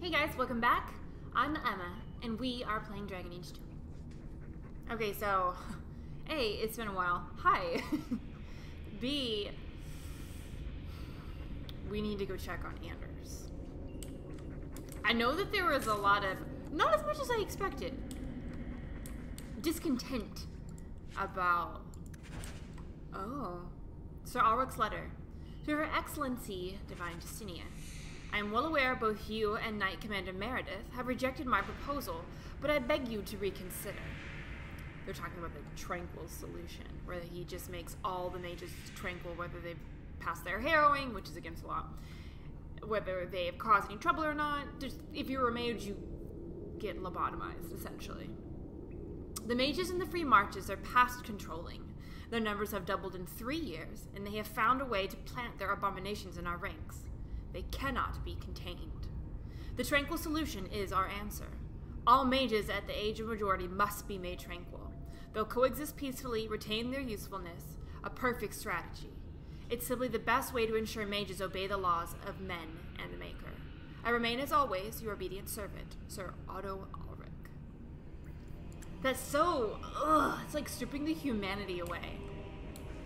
Hey guys, welcome back. I'm Emma, and we are playing Dragon Age 2. Okay, so, A, it's been a while. Hi. B, we need to go check on Anders. I know that there was a lot of, not as much as I expected, discontent about, Sir Ulrich's letter. To Her Excellency, Divine Justinia. I am well aware both you and Knight Commander Meredith have rejected my proposal, but I beg you to reconsider. They're talking about the tranquil solution, where he just makes all the mages tranquil, whether they pass their harrowing, which is against the law, whether they have caused any trouble or not. Just, if you're a mage, you get lobotomized, essentially. The mages in the free marches are past controlling. Their numbers have doubled in 3 years, and they have found a way to plant their abominations in our ranks. They cannot be contained. The tranquil solution is our answer. All mages at the age of majority must be made tranquil. They'll coexist peacefully, retain their usefulness, a perfect strategy. It's simply the best way to ensure mages obey the laws of men and the Maker. I remain, as always, your obedient servant, Sir Otto Ulrich. That's so, it's like stripping the humanity away.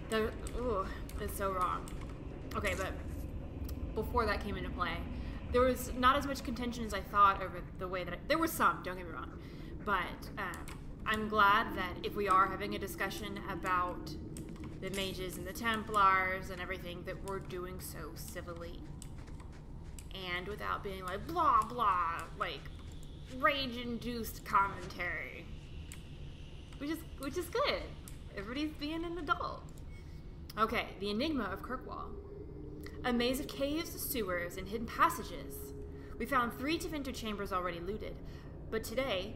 That's so wrong. Okay, but before that came into play, there was not as much contention as I thought over the way that there was some, don't get me wrong, but I'm glad that if we are having a discussion about the mages and the Templars and everything, that we're doing so civilly and without being like blah blah, like rage-induced commentary, which is good. Everybody's being an adult. Okay, the enigma of Kirkwall. A maze of caves, sewers, and hidden passages. We found 3 Tevinter chambers already looted, but tonight,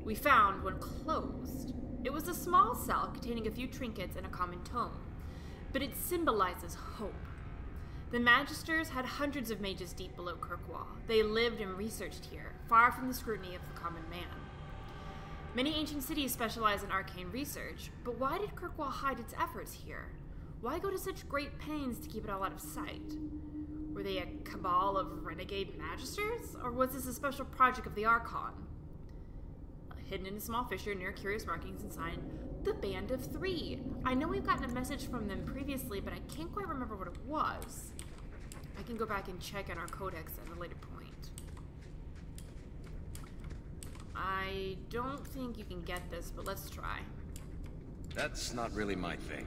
we found one closed. It was a small cell containing a few trinkets and a common tome, but it symbolizes hope. The Magisters had hundreds of mages deep below Kirkwall. They lived and researched here, far from the scrutiny of the common man. Many ancient cities specialize in arcane research, but why did Kirkwall hide its efforts here? Why go to such great pains to keep it all out of sight? Were they a cabal of renegade magisters? Or was this a special project of the Archon? Hidden in a small fissure near curious markings and sign, the Band of 3. I know we've gotten a message from them previously, but I can't quite remember what it was. I can go back and check in our codex at a later point. I don't think you can get this, but let's try. That's not really my thing.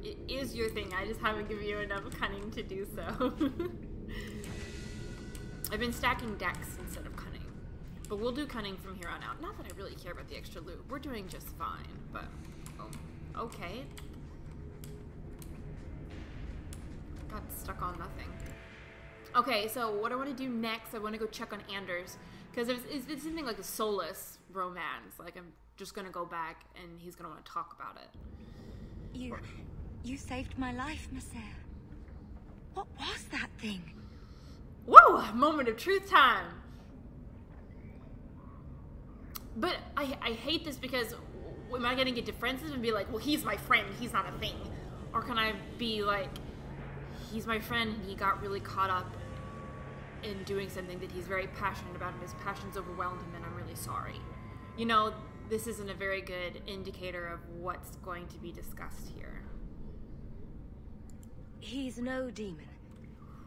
It is your thing, I just haven't given you enough cunning to do so. I've been stacking dex instead of cunning. But we'll do cunning from here on out. Not that I really care about the extra loot. We're doing just fine, but... Oh, okay. Got stuck on nothing. Okay, so what I want to do next, I want to go check on Anders. Because it's something like a soulless romance. Like, I'm just going to go back and he's going to want to talk about it. You saved my life, Messer. What was that thing? Whoa! Moment of truth time! But I hate this because am I going to get defensive and be like, well, he's my friend, he's not a thing? Or can I be like, he's my friend and he got really caught up in doing something that he's very passionate about and his passions overwhelmed him and I'm really sorry. You know, this isn't a very good indicator of what's going to be discussed here. He's no demon,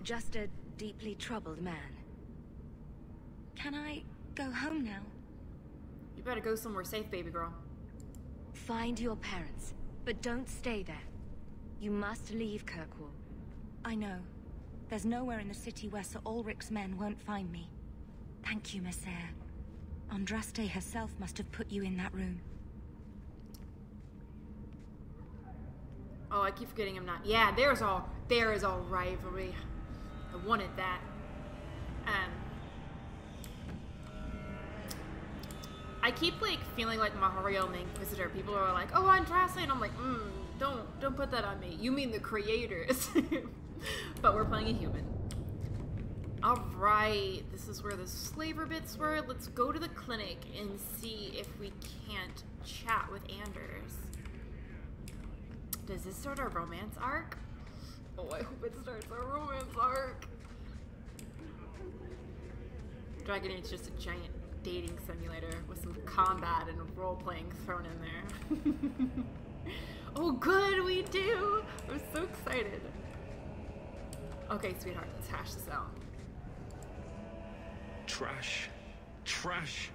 just a deeply troubled man. Can I go home now? You better go somewhere safe, baby girl. Find your parents, but don't stay there. You must leave Kirkwall. I know. There's nowhere in the city where Sir Ulrich's men won't find me. Thank you, Messer. Andraste herself must have put you in that room. Oh, I keep forgetting I'm not. Yeah, there is all rivalry. I wanted that. I keep like feeling like Mahario the Inquisitor. People are like, "Oh, Andraste," and I'm like, don't put that on me. You mean the creators? But we're playing a human. All right, this is where the slaver bits were. Let's go to the clinic and see if we can't chat with Anders. Does this start our romance arc? Oh, I hope it starts our romance arc. Dragon Age is just a giant dating simulator with some combat and role-playing thrown in there. Oh good, we do! I'm so excited. Okay, sweetheart, let's hash this out. Trash. Trash.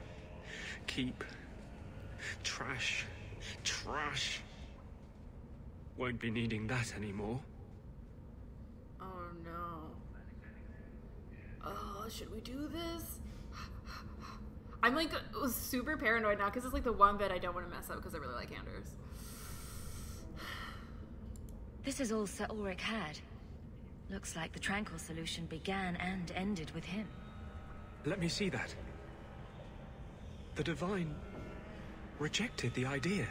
Keep. Trash. Trash. Won't be needing that anymore. Oh no. Oh, should we do this? I'm like super paranoid now because it's like the one bit I don't want to mess up because I really like Anders. This is all Sir Ulrich had. Looks like the Tranquil solution began and ended with him. Let me see that. The Divine rejected the idea.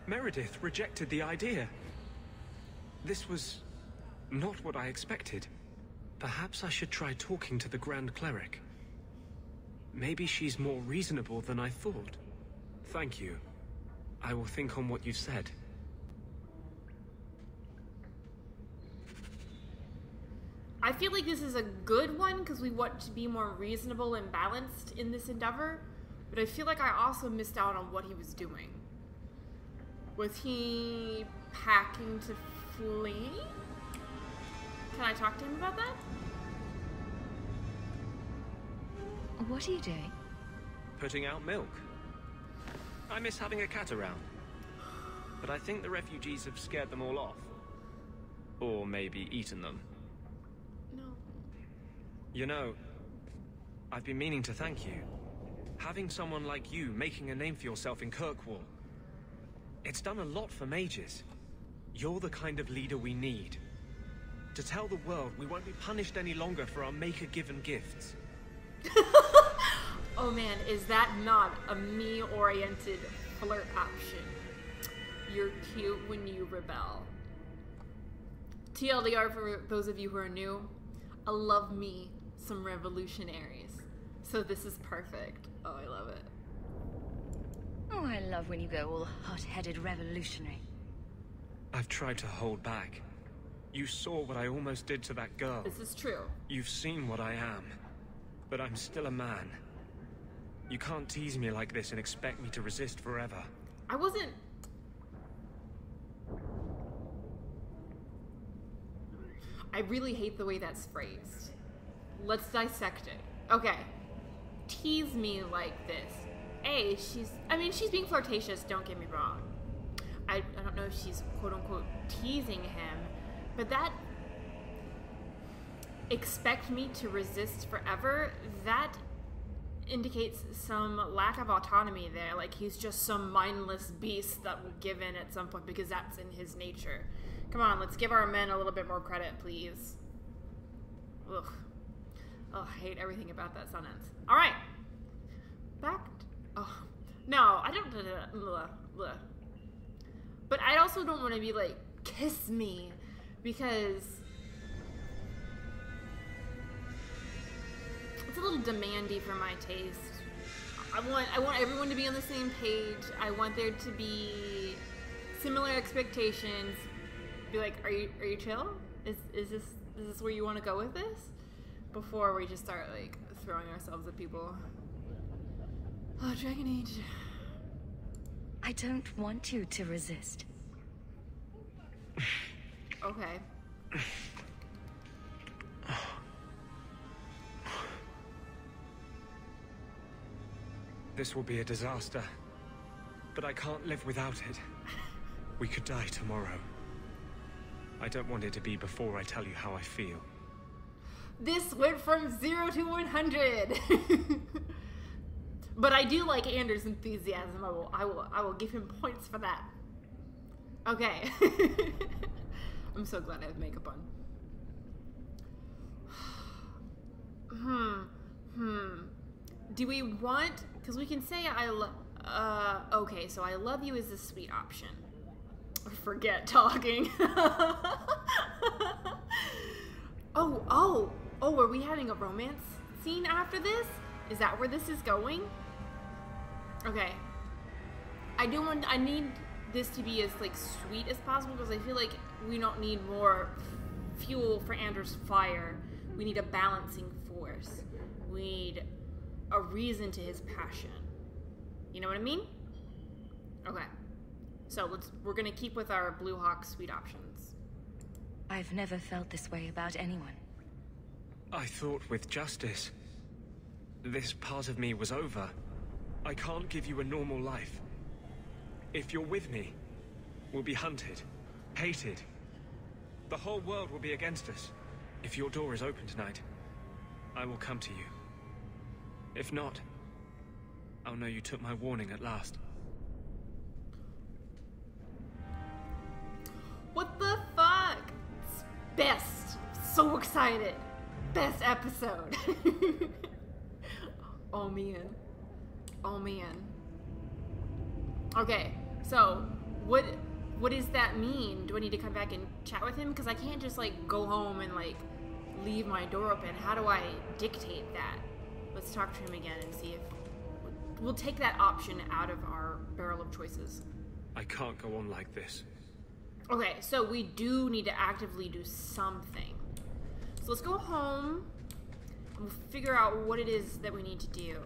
Meredith rejected the idea. This was not what I expected. Perhaps I should try talking to the Grand Cleric. Maybe she's more reasonable than I thought. Thank you. I will think on what you've said. I feel like this is a good one because we want to be more reasonable and balanced in this endeavor, but I feel like I also missed out on what he was doing. Was he packing to flee? Can I talk to him about that? What are you doing? Putting out milk. I miss having a cat around. But I think the refugees have scared them all off. Or maybe eaten them. No. You know, I've been meaning to thank you. Having someone like you making a name for yourself in Kirkwall. It's done a lot for mages. You're the kind of leader we need. To tell the world we won't be punished any longer for our Maker-given gifts. Oh man, is that not a me-oriented flirt option? You're cute when you rebel. TLDR for those of you who are new, I love me some revolutionaries. So this is perfect. Oh, I love it. Oh, I love when you go all hot-headed revolutionary. I've tried to hold back. You saw what I almost did to that girl. This is true. You've seen what I am. But I'm still a man. You can't tease me like this and expect me to resist forever. I wasn't... I really hate the way that's phrased. Let's dissect it. Okay. Tease me like this. A, she's being flirtatious, don't get me wrong. I don't know if she's quote-unquote teasing him, but that... expect me to resist forever, that indicates some lack of autonomy there. Like he's just some mindless beast that will give in at some point because that's in his nature. Come on, let's give our men a little bit more credit, please. Ugh. Oh, I hate everything about that sentence. All right. Oh, no, I don't... But I also don't want to be like, kiss me, because... it's a little demandy for my taste. I want everyone to be on the same page. I want there to be similar expectations. Be like, are you chill? Is this where you want to go with this? Before we just start like throwing ourselves at people. Oh, Dragon Age. I don't want you to resist. Okay. This will be a disaster. But I can't live without it. We could die tomorrow. I don't want it to be before I tell you how I feel. This went from 0 to 100. But I do like Anders' enthusiasm. I will give him points for that. Okay. I'm so glad I have makeup on. Do we want... because we can say okay, so I love you is the sweet option. Forget talking. Oh, are we having a romance scene after this? Is that where this is going? Okay. I need this to be as like sweet as possible because I feel like we don't need more fuel for Anders' fire. We need a balancing force. We need reason to his passion. You know what I mean? Okay. So we're gonna keep with our Blue Hawk suite options. I've never felt this way about anyone. I thought with justice, this part of me was over. I can't give you a normal life. If you're with me, we'll be hunted, hated. The whole world will be against us. If your door is open tonight, I will come to you. If not, I'll know you took my warning at last. What the fuck? It's best. So excited. Best episode. Oh man. Oh man. Okay, so what does that mean? Do I need to come back and chat with him? Because I can't just like go home and like leave my door open. How do I dictate that? Let's talk to him again and see if we'll take that option out of our barrel of choices. I can't go on like this. Okay, so we do need to actively do something. So let's go home and we'll figure out what it is that we need to do.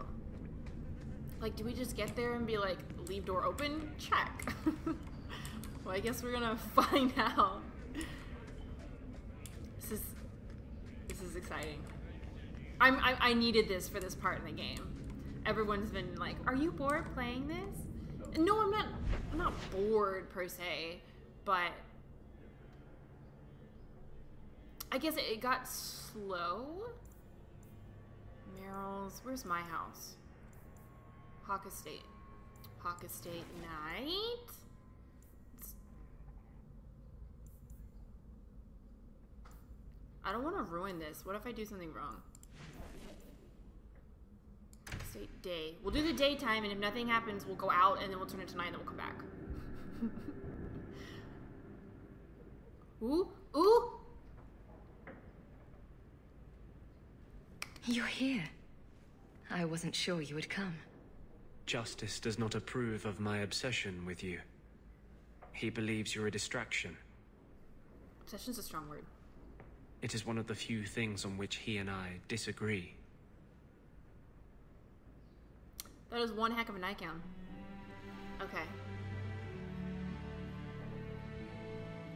Like, do we just get there and be like, leave door open? Check. Well, I guess we're gonna find out. This is exciting. I needed this for this part in the game. Everyone's been like, "Are you bored playing this?" No, I'm not. I'm not bored per se, but I guess it got slow. Merrill's. Where's my house? Hawk Estate. Hawk Estate night. I don't want to ruin this. What if I do something wrong? Estate day. We'll do the daytime, and if nothing happens, we'll go out, and then we'll turn it to night, and then we'll come back. Ooh, ooh! You're here. I wasn't sure you would come. Justice does not approve of my obsession with you. He believes you're a distraction. Obsession's a strong word. It is one of the few things on which he and I disagree. That is one heck of a nightgown. Okay.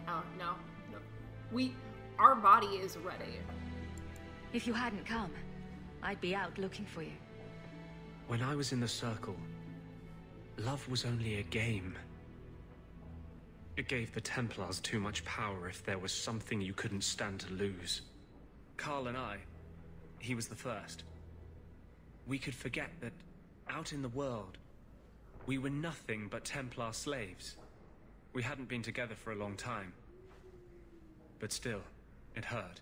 Oh, no. Our body is ready. If you hadn't come, I'd be out looking for you. When I was in the Circle, love was only a game. It gave the Templars too much power if there was something you couldn't stand to lose. Carl and I, he was the first. We could forget that out in the world, we were nothing but Templar slaves. We hadn't been together for a long time. But still, it hurt.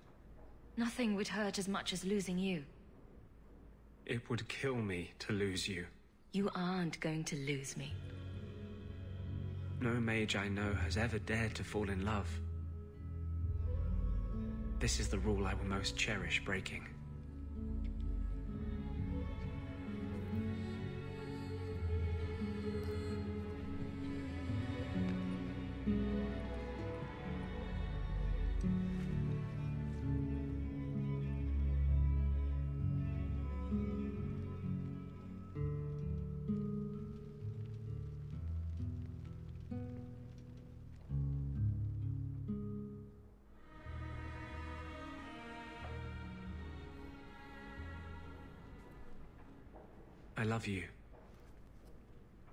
Nothing would hurt as much as losing you. It would kill me to lose you. You aren't going to lose me. No mage I know has ever dared to fall in love. This is the rule I will most cherish breaking. I love you.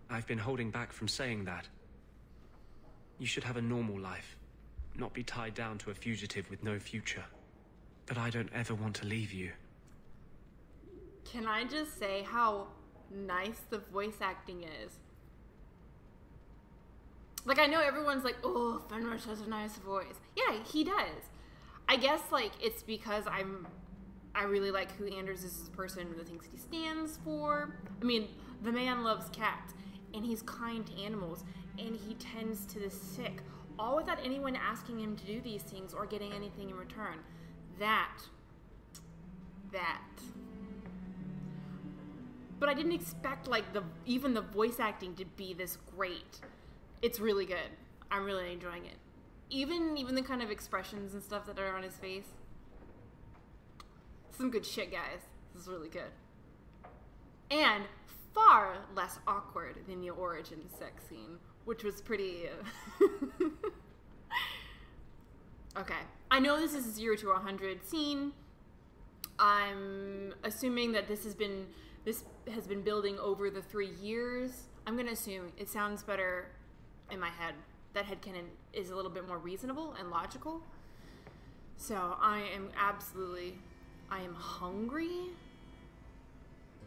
I've been holding back from saying that. You should have a normal life, not be tied down to a fugitive with no future. But I don't ever want to leave you. Can I just say how nice the voice acting is? Like, I know everyone's like, oh, Fenris has a nice voice. Yeah, he does. I guess, like, it's because I really like who Anders is as a person and the things he stands for. I mean, the man loves cats, and he's kind to animals, and he tends to the sick, all without anyone asking him to do these things or getting anything in return. That. But I didn't expect, like, even the voice acting to be this great. It's really good. I'm really enjoying it. Even the kind of expressions and stuff that are on his face. Some good shit, guys. This is really good. And far less awkward than the origin sex scene, which was pretty... Okay. I know this is a 0 to 100 scene. I'm assuming that this has been building over the 3 years. I'm going to assume it sounds better in my head. That headcanon is a little bit more reasonable and logical. So I am hungry.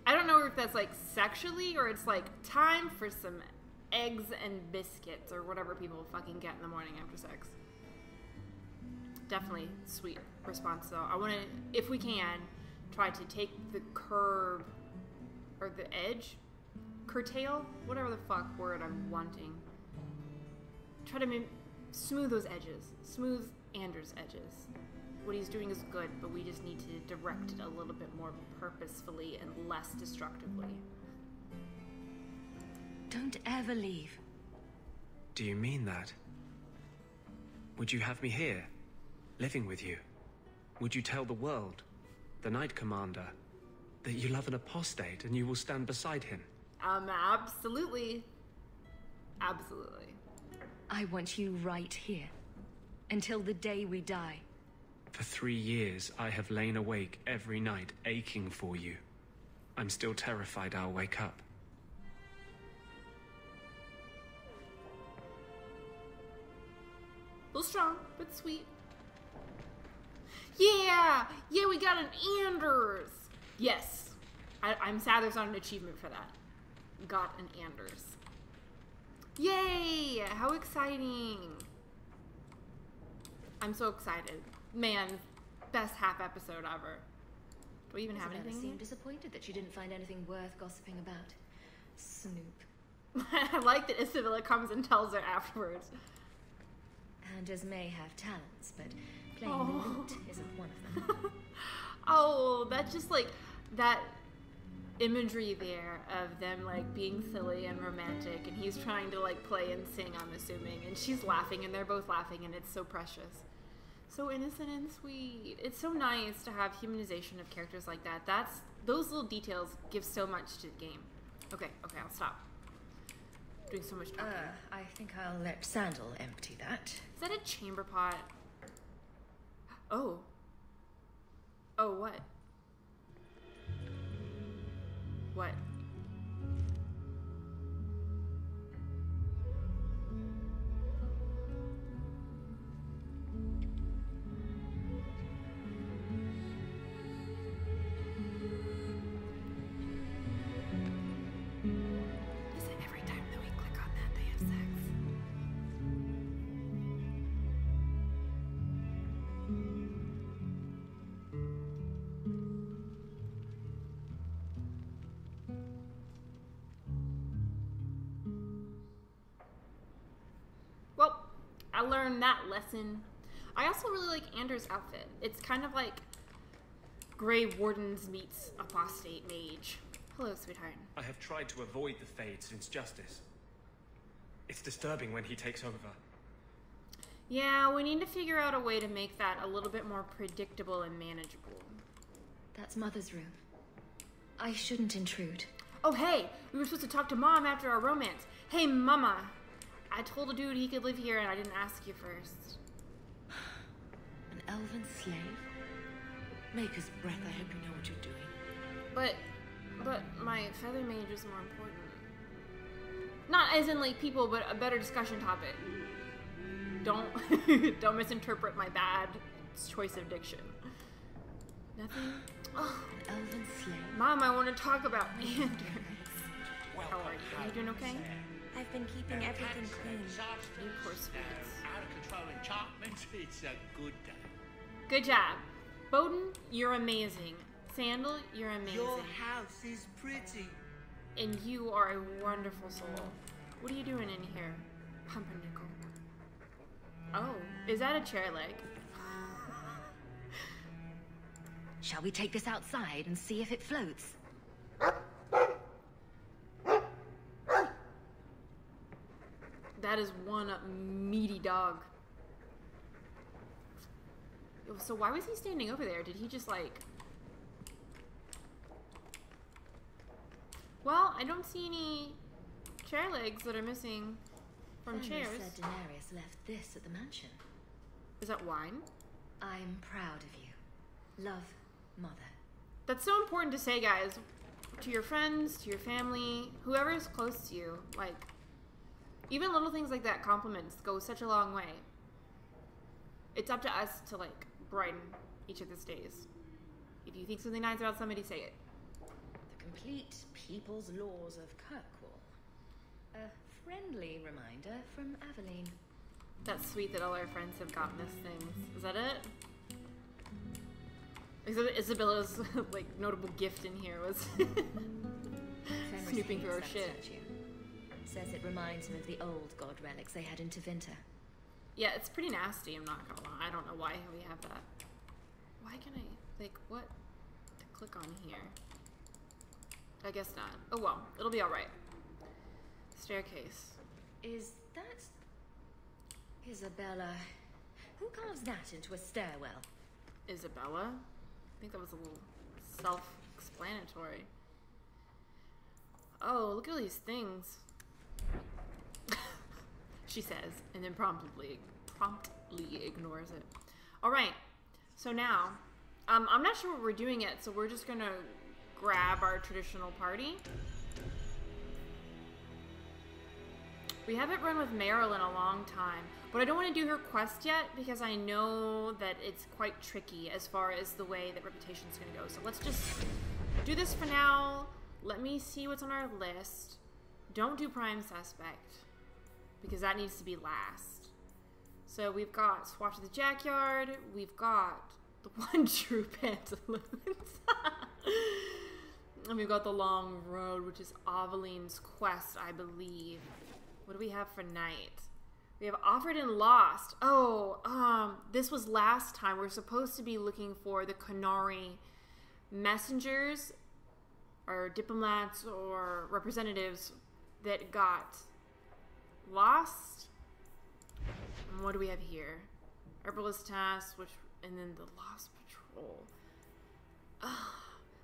I don't know if that's like sexually or it's like time for some eggs and biscuits or whatever people fucking get in the morning after sex. Definitely sweet response though. I want to, if we can, try to take the curb or the edge, curtail, whatever the fuck word I'm wanting. Try to smooth those edges. Smooth Anders' edges. What he's doing is good, but we just need to direct it a little bit more purposefully and less destructively. Don't ever leave. Do you mean that? Would you have me here, living with you? Would you tell the world, the Knight Commander, that you love an apostate and you will stand beside him? Absolutely. Absolutely. I want you right here. Until the day we die. For 3 years, I have lain awake every night, aching for you. I'm still terrified I'll wake up. A little strong, but sweet. Yeah! Yeah, we got an Anders! Yes. I'm sad there's not an achievement for that. Got an Anders. Yay! How exciting! I'm so excited. Man, best half episode ever. Do we even have Isabella anything? seemed disappointed that she didn't find anything worth gossiping about. Snoop. I like that Isabella comes and tells her afterwards. Anders may have talents, but playing the lute isn't one of them. Oh, that's just like that imagery there of them like being silly and romantic, and he's trying to like play and sing, I'm assuming, and she's laughing and they're both laughing, and it's so precious. So innocent and sweet. It's so nice to have humanization of characters like that. Those little details give so much to the game. Okay, I'll stop. Doing so much talking. I think I'll let Sandal empty that. Is that a chamber pot? Oh. Oh, what? What? Is it every time that we click on that they have sex? Well, I learned that lesson. I also really like Anders' outfit. It's kind of like Grey Wardens meets Apostate Mage. Hello, sweetheart. I have tried to avoid the Fade since Justice. It's disturbing when he takes over. Yeah, we need to figure out a way to make that a little bit more predictable and manageable. That's Mother's room. I shouldn't intrude. Oh, hey! We were supposed to talk to Mom after our romance. Hey, Mama! I told a dude he could live here and I didn't ask you first. An elven slave? Maker's breath, I hope you know what you're doing. But my feather mage is more important. Not as in like people, but a better discussion topic. Don't misinterpret my bad choice of diction. Nothing? Oh. An elven slave? Mom, I want to talk about Anders. How are you? Are you doing okay? I've been keeping everything clean. You poor sweets. Out of control enchantments, it's a good day. Good job. Bowden, you're amazing. Sandal, you're amazing. Your house is pretty. And you are a wonderful soul. What are you doing in here? Pumpernickel. Oh, is that a chair leg? Shall we take this outside and see if it floats? That is one meaty dog. So why was he standing over there? Did he just like... Well, I don't see any chair legs that are missing from Family chairs. said Daenerys left this at the mansion. Is that wine? I'm proud of you. Love, Mother. That's so important to say, guys. To your friends, to your family, whoever is close to you. Like, even little things like that, compliments, go such a long way. It's up to us to, like, brighten each of these days. If you think something nice about somebody, say it. The complete people's laws of Kirkwall. A friendly reminder from Aveline. That's sweet that all our friends have gotten us things. Is that it? Isabella's like notable gift in here was snooping through our shit. Says it reminds him of the old god relics they had in Tevinter. Yeah, it's pretty nasty, I'm not gonna lie. I don't know why we have that. Why can I, like, what to click on here? I guess not. Oh well, it'll be alright. Staircase. Is that Isabella? Who carves that into a stairwell? Isabella? I think that was a little self-explanatory. Oh, look at all these things. She says, and then promptly ignores it. All right, so now, I'm not sure what we're doing yet, so we're just gonna grab our traditional party. We haven't run with Meryl in a long time, but I don't want to do her quest yet because I know that it's quite tricky as far as the way that Reputation's going to go. So let's just do this for now. Let me see what's on our list. Don't do Prime Suspect because that needs to be last. So we've got Swatch of the Jackyard. We've got the One True Pantaloons. And we've got the Long Road, which is Aveline's quest, I believe. What do we have for night? We have Offered and Lost. Oh, this was last time. We're supposed to be looking for the Qunari messengers or diplomats or representatives that got lost. And what do we have here? Herbalist Task, and then the Lost Patrol.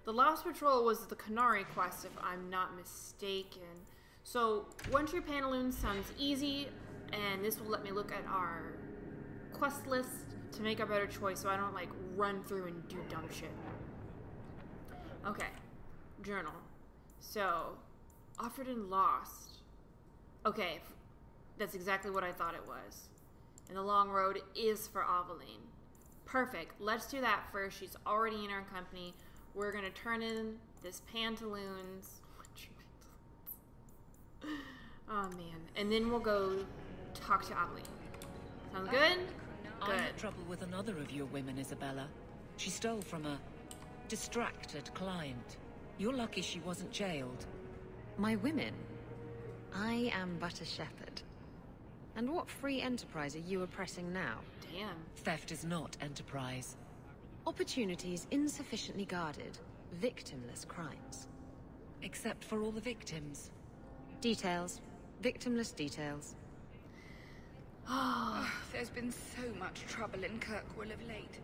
The Lost Patrol was the Qunari quest, if I'm not mistaken. So, One True Pantaloons sounds easy, and this will let me look at our quest list to make a better choice so I don't, like, run through and do dumb shit. Okay. Journal. So, Offered and Lost. Okay, that's exactly what I thought it was. And the Long Road is for Aveline. Perfect. Let's do that first. She's already in our company. We're gonna turn in this Pantaloons. Oh man. And then we'll go talk to Aveline. Sounds good? I Good. had trouble with another of your women, Isabella. She stole from a distracted client. You're lucky she wasn't jailed. My women? I am but a shepherd. And what free enterprise are you oppressing now? Damn. Theft is not enterprise. Opportunities insufficiently guarded, victimless crimes. Except for all the victims. Details. Victimless details. There's been so much trouble in Kirkwall of late.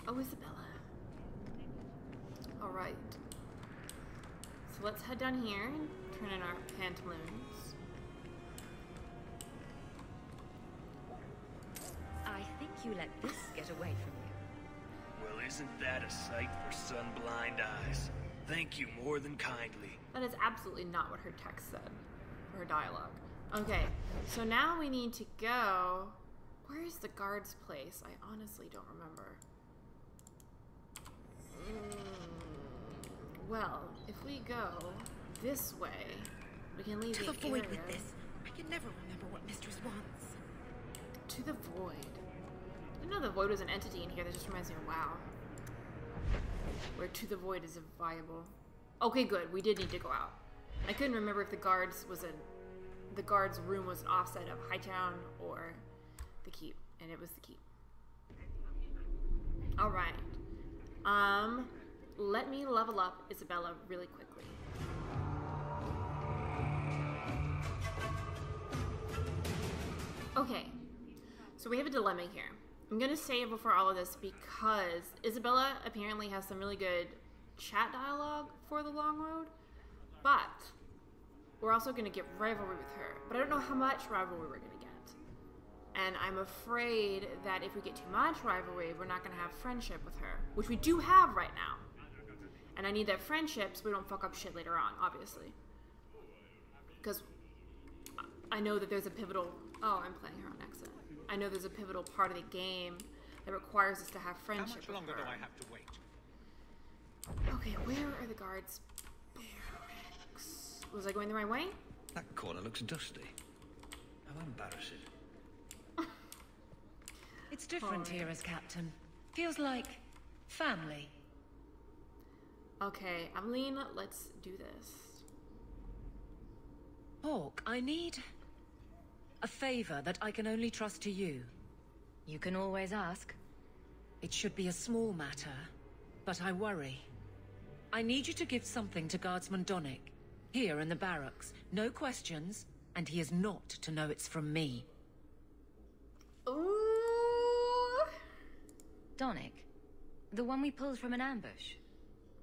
Oh, Isabella. Alright. So let's head down here and turn in our Pantaloons. I think you let this get away from you. Well, isn't that a sight for sun-blind eyes? Thank you more than kindly. That is absolutely not what her text said. Or her dialogue. Okay, so now we need to go... Where is the guard's place? I honestly don't remember. Well, if we go this way, we can leave To the the void area. with this. I can never remember what Mistress wants. To the void. I didn't know the void was an entity in here. That just reminds me of WoW. Where to the void is viable. Okay, good. We did need to go out. I couldn't remember if the guard's room was an offset of Hightown or the keep, and it was the keep. All right. Let me level up Isabella really quickly. Okay. So we have a dilemma here. I'm going to say it before all of this because Isabella apparently has some really good chat dialogue for the long road, but we're also going to get rivalry with her. But I don't know how much rivalry we're going to get. And I'm afraid that if we get too much rivalry, we're not going to have friendship with her, which we do have right now. And I need that friendship so we don't fuck up shit later on, obviously. Because I know that there's a pivotal... Oh, I'm playing her on accident. I know there's a pivotal part of the game that requires us to have friendship with her. How much longer do I have to wait? Okay, where are the guards' barracks? Was I going the right way? That corner looks dusty. How embarrassing. It's different here as captain. Feels like family. Okay, Aveline, let's do this. Hawk, I need a favor that I can only trust to you. You can always ask. It should be a small matter, but I worry. I need you to give something to Guardsman Donick, here in the barracks. No questions, and he is not to know it's from me. Ooh. Donick? The one we pulled from an ambush?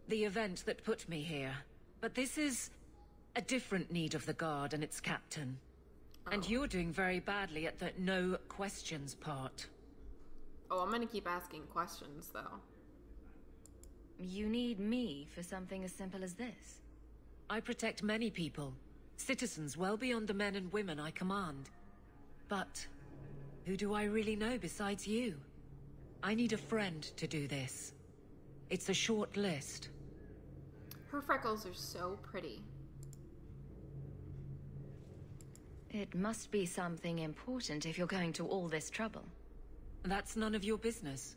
The event that put me here. But this is a different need of the Guard and its captain. And you're doing very badly at the no questions part. Oh, I'm gonna keep asking questions, though. You need me for something as simple as this? I protect many people. Citizens well beyond the men and women I command. But who do I really know besides you? I need a friend to do this. It's a short list. Her freckles are so pretty. It must be something important if you're going to all this trouble. That's none of your business.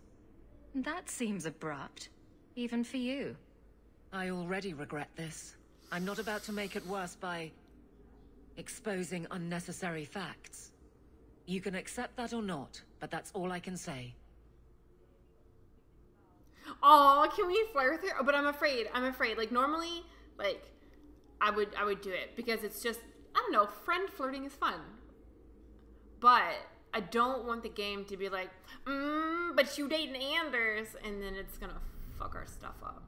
That seems abrupt. Even for you. I already regret this. I'm not about to make it worse by exposing unnecessary facts. You can accept that or not, but that's all I can say. Oh, can we flirt with her? Oh, but I'm afraid. Like, normally, like, I would do it because it's just, I don't know, friend flirting is fun. But I don't want the game to be like, but you dating Anders, and then it's gonna fuck our stuff up.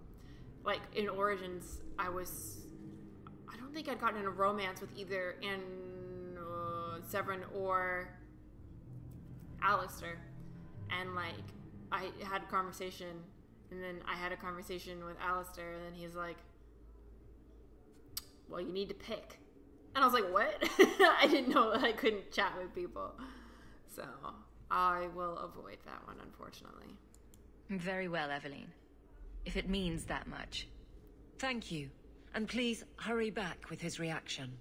Like, in Origins, I don't think I'd gotten in a romance with either Severin or Alistair. And, like, I had a conversation, and then I had a conversation with Alistair, and then he's like, well, you need to pick. And I was like, what? I didn't know that I couldn't chat with people. So, I will avoid that one, unfortunately. Very well, Aveline. If it means that much. Thank you. And please, hurry back with his reaction.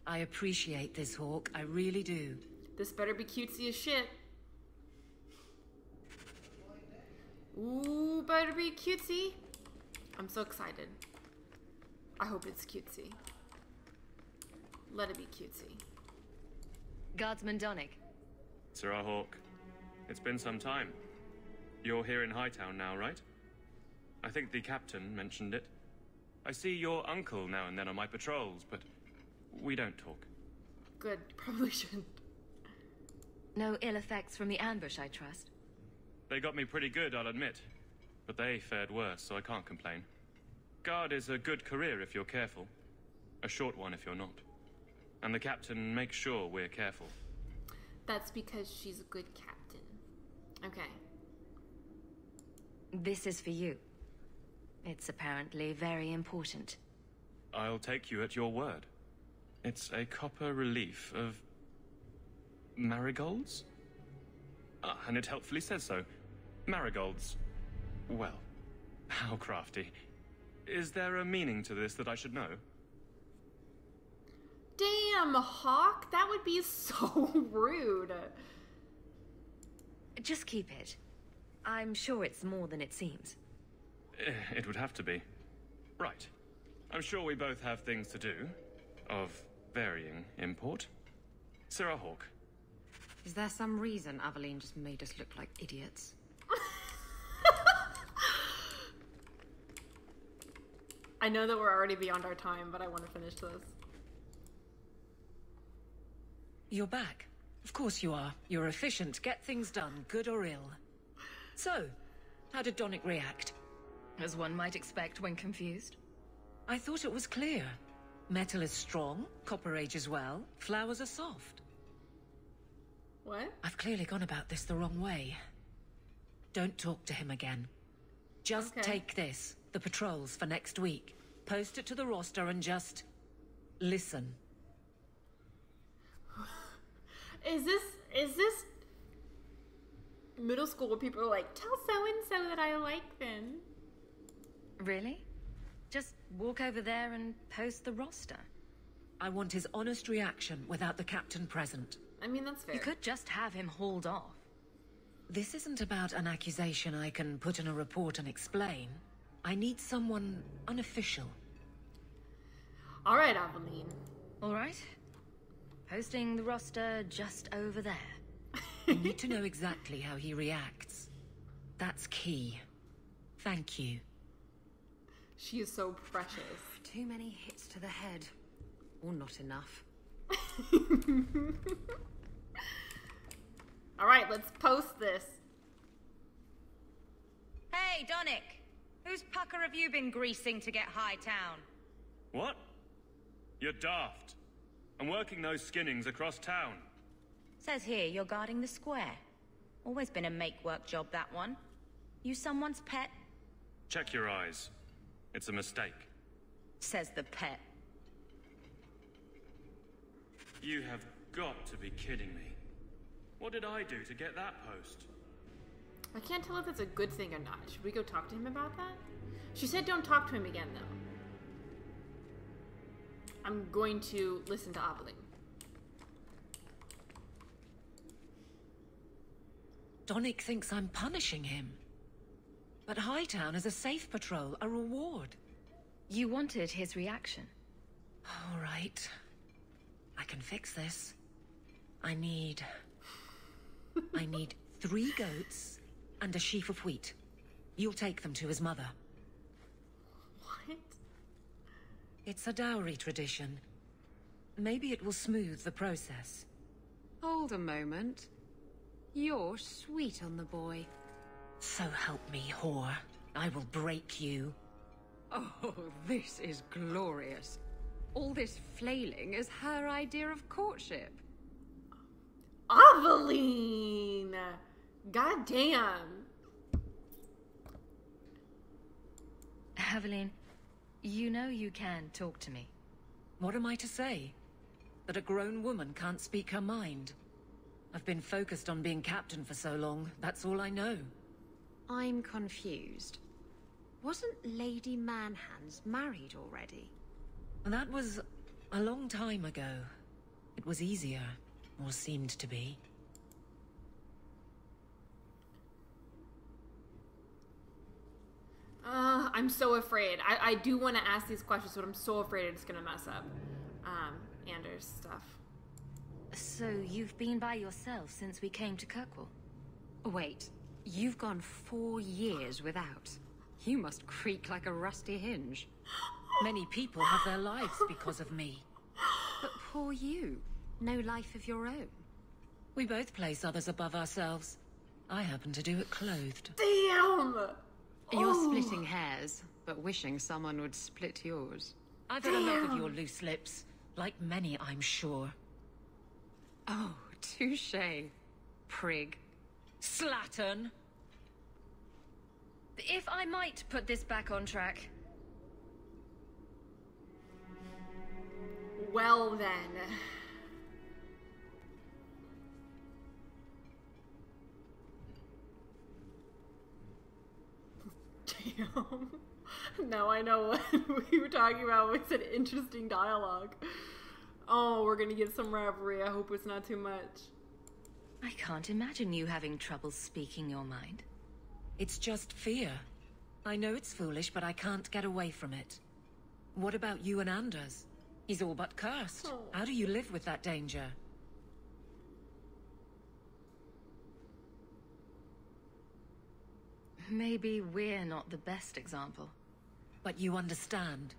I appreciate this, Hawk. I really do. This better be cutesy as shit. Ooh, better be cutesy. I'm so excited. I hope it's cutesy. Let it be cutesy. Guardsman Donick. Sirrah Hawk, it's been some time. You're here in Hightown now, right? I think the captain mentioned it. I see your uncle now and then on my patrols, but we don't talk. Good, probably shouldn't. No ill effects from the ambush, I trust. They got me pretty good, I'll admit. But they fared worse, so I can't complain. Guard is a good career if you're careful. A short one if you're not. And the captain makes sure we're careful. That's because she's a good captain. Okay. This is for you. It's apparently very important. I'll take you at your word. It's a copper relief of marigolds? And it helpfully says so. Marigolds. Well, how crafty. Is there a meaning to this that I should know? Damn, Hawk, that would be so rude. Just keep it. I'm sure it's more than it seems. It would have to be. Right. I'm sure we both have things to do, of varying import. Sirrah Hawk. Is there some reason Aveline just made us look like idiots? I know that we're already beyond our time, but I want to finish this. You're back. Of course you are. You're efficient. Get things done, good or ill. So, how did Donick react? As one might expect when confused. I thought it was clear. Metal is strong, copper ages well, flowers are soft. What? I've clearly gone about this the wrong way. Don't talk to him again. Just take this, the patrols for next week. Post it to the roster and just... listen. Is this middle school where people are like, tell so-and-so that I like them? Really? Just walk over there and post the roster. I want his honest reaction without the captain present. I mean, that's fair. You could just have him hauled off. This isn't about an accusation I can put in a report and explain. I need someone unofficial. All right, Aveline. All right. Posting the roster just over there. I need to know exactly how he reacts. That's key. Thank you. She is so precious. Too many hits to the head. Or not enough. All right, let's post this. Hey, Donick! Whose pucker have you been greasing to get Hightown? What? You're daft. I'm working those skinnings across town. Says here you're guarding the square. Always been a make-work job, that one. You someone's pet? Check your eyes. It's a mistake. Says the pet. You have got to be kidding me. What did I do to get that post? I can't tell if that's a good thing or not. Should we go talk to him about that? She said don't talk to him again, though. I'm going to listen to Aveline. Donick thinks I'm punishing him. But Hightown is a safe patrol, a reward. You wanted his reaction. All right. I can fix this. I need 3 goats and a sheaf of wheat. You'll take them to his mother. What? It's a dowry tradition. Maybe it will smooth the process. Hold a moment. You're sweet on the boy. So help me, whore. I will break you. Oh, this is glorious. All this flailing is her idea of courtship. Aveline! God damn. Aveline, you know you can talk to me. What am I to say? That a grown woman can't speak her mind? I've been focused on being captain for so long, that's all I know. I'm confused. Wasn't Lady Manhands married already? That was a long time ago. It was easier, or seemed to be. I'm so afraid. I do want to ask these questions, but I'm so afraid it's gonna mess up Anders' stuff. So you've been by yourself since we came to Kirkwall? Wait, you've gone 4 years without. You must creak like a rusty hinge. Many people have their lives because of me. But poor you. No life of your own. We both place others above ourselves. I happen to do it clothed. Damn! You're splitting hairs, but wishing someone would split yours. I've had enough of your loose lips. Like many, I'm sure. Oh, touché, prig. Slattern! If I might put this back on track. Well then. Damn. Now I know what we were talking about. It's an interesting dialogue. Oh, we're gonna get some revelry. I hope it's not too much. I can't imagine you having trouble speaking your mind. It's just fear. I know it's foolish, but I can't get away from it. What about you and Anders? He's all but cursed. Oh. How do you live with that danger? Maybe we're not the best example. But you understand.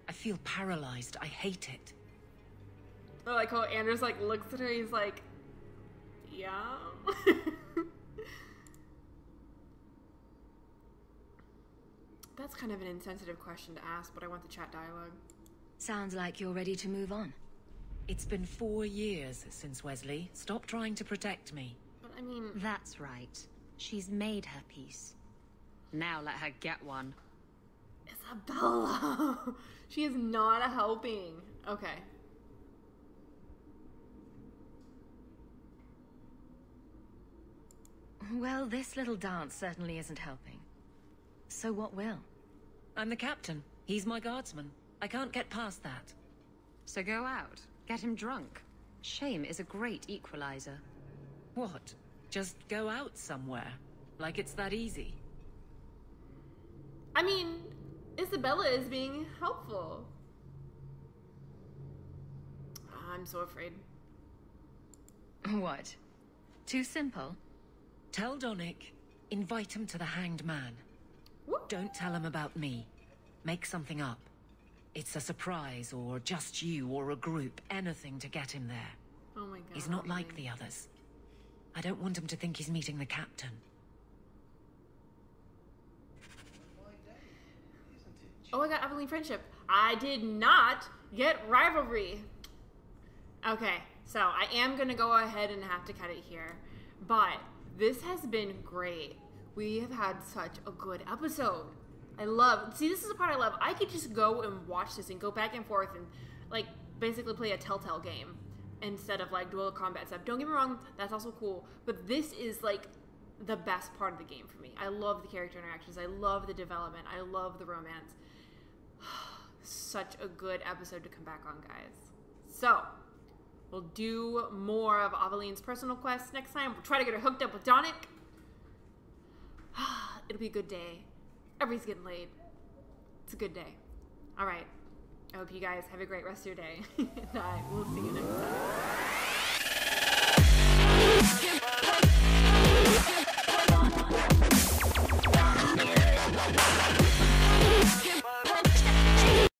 I feel paralyzed. I hate it. I like how Anders like looks at her. He's like, yeah. That's kind of an insensitive question to ask, but I want the chat dialogue. Sounds like you're ready to move on. It's been 4 years since Wesley. Stop trying to protect me. But I mean... That's right. She's made her peace. Now let her get one. Isabella! She is not helping. Okay. Well, this little dance certainly isn't helping. So what will? I'm the captain. He's my guardsman. I can't get past that. So go out. Get him drunk. Shame is a great equalizer. What? Just go out somewhere? Like it's that easy? I mean, Isabella is being helpful. I'm so afraid. What? Too simple? Tell Donick, invite him to the Hanged Man. Whoop. Don't tell him about me. Make something up. It's a surprise, or just you, or a group. Anything to get him there. Oh my god. He's not like the others. I don't want him to think he's meeting the captain. Oh, I got Aveline friendship. I did not get rivalry. Okay, so I am gonna go ahead and have to cut it here. But this has been great. We have had such a good episode. See, this is the part I love. I could just go and watch this and go back and forth and, like, basically play a Telltale game instead of, like, dual combat stuff. Don't get me wrong, that's also cool. But this is, like, the best part of the game for me. I love the character interactions. I love the development. I love the romance. Such a good episode to come back on, guys. So, we'll do more of Aveline's personal quests next time. We'll try to get her hooked up with Donick. It'll be a good day. Everybody's getting laid. It's a good day. All right. I hope you guys have a great rest of your day. And I will see you next time.